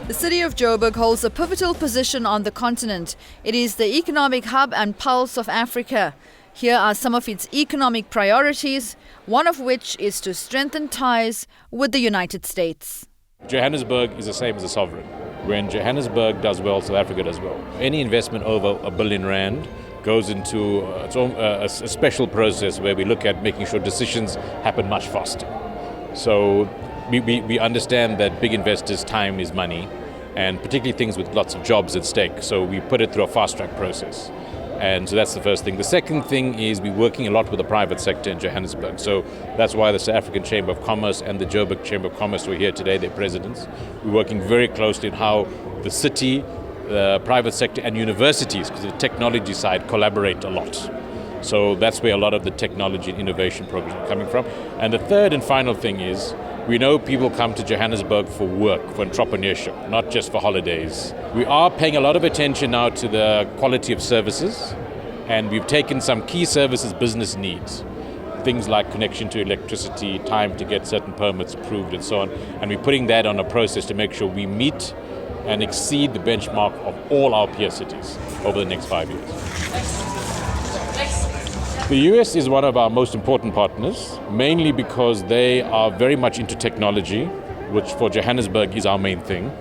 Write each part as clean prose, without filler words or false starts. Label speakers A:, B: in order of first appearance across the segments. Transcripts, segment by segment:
A: The city of Joburg holds a pivotal position on the continent. It is the economic hub and pulse of Africa. Here are some of its economic priorities, one of which is to strengthen ties with the United States.
B: Johannesburg is the same as a sovereign. When Johannesburg does well, South Africa does well. Any investment over R1 billion goes into a special process where we look at making sure decisions happen much faster. So we understand that big investors' time is money, and particularly things with lots of jobs at stake. So we put it through a fast-track process. And so that's the first thing. The second thing is we're working a lot with the private sector in Johannesburg. So that's why the South African Chamber of Commerce and the Joburg Chamber of Commerce were here today, their presidents. We're working very closely on how the city, the private sector and universities, because the technology side, collaborate a lot. So that's where a lot of the technology and innovation programs are coming from. And the third and final thing is we know people come to Johannesburg for work, for entrepreneurship, not just for holidays. We are paying a lot of attention now to the quality of services, and we've taken some key services business needs, things like connection to electricity, time to get certain permits approved and so on, and we're putting that on a process to make sure we meet and exceed the benchmark of all our peer cities over the next 5 years. The US is one of our most important partners, mainly because they are very much into technology, which for Johannesburg is our main thing.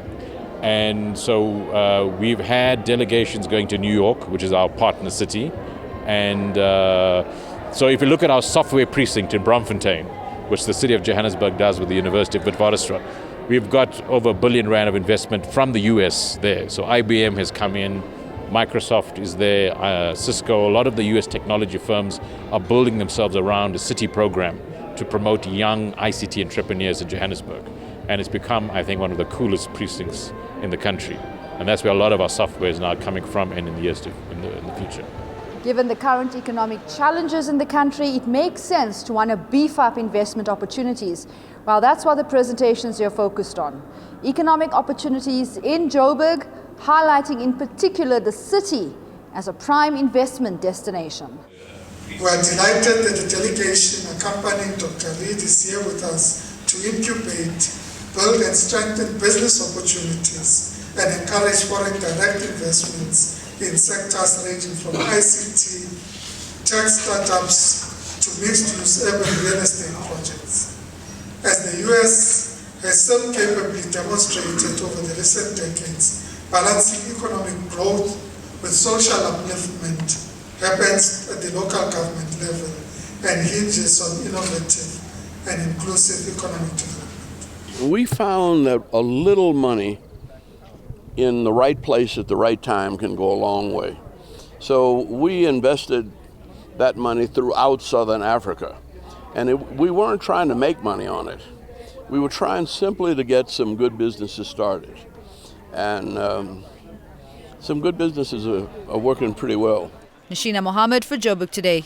B: And so we've had delegations going to New York, which is our partner city. And so if you look at our software precinct in Braamfontein, which the city of Johannesburg does with the University of Witwatersrand, we've got over R1 billion of investment from the US there. So IBM has come in, Microsoft is there, Cisco, a lot of the US technology firms are building themselves around a city program to promote young ICT entrepreneurs in Johannesburg. And it's become, I think, one of the coolest precincts in the country. And that's where a lot of our software is now coming from and in the years in the future.
A: Given the current economic challenges in the country, it makes sense to want to beef up investment opportunities. Well, that's what the presentations are focused on. Economic opportunities in Joburg, highlighting in particular the city as a prime investment destination.
C: We are delighted that the delegation accompanying Dr. Reid is here with us to incubate, build and strengthen business opportunities and encourage foreign direct investments in sectors ranging from ICT, tech startups to mixed-use urban real estate projects. As the US has so capably demonstrated over the recent decades, balancing economic growth with social upliftment happens at the local government level and hinges on innovative and inclusive economic development.
D: We found that a little money in the right place at the right time can go a long way. So we invested that money throughout Southern Africa. And we weren't trying to make money on it. We were trying simply to get some good businesses started. And some good businesses are working pretty well.
A: Nashina Mohammed for Joburg Today.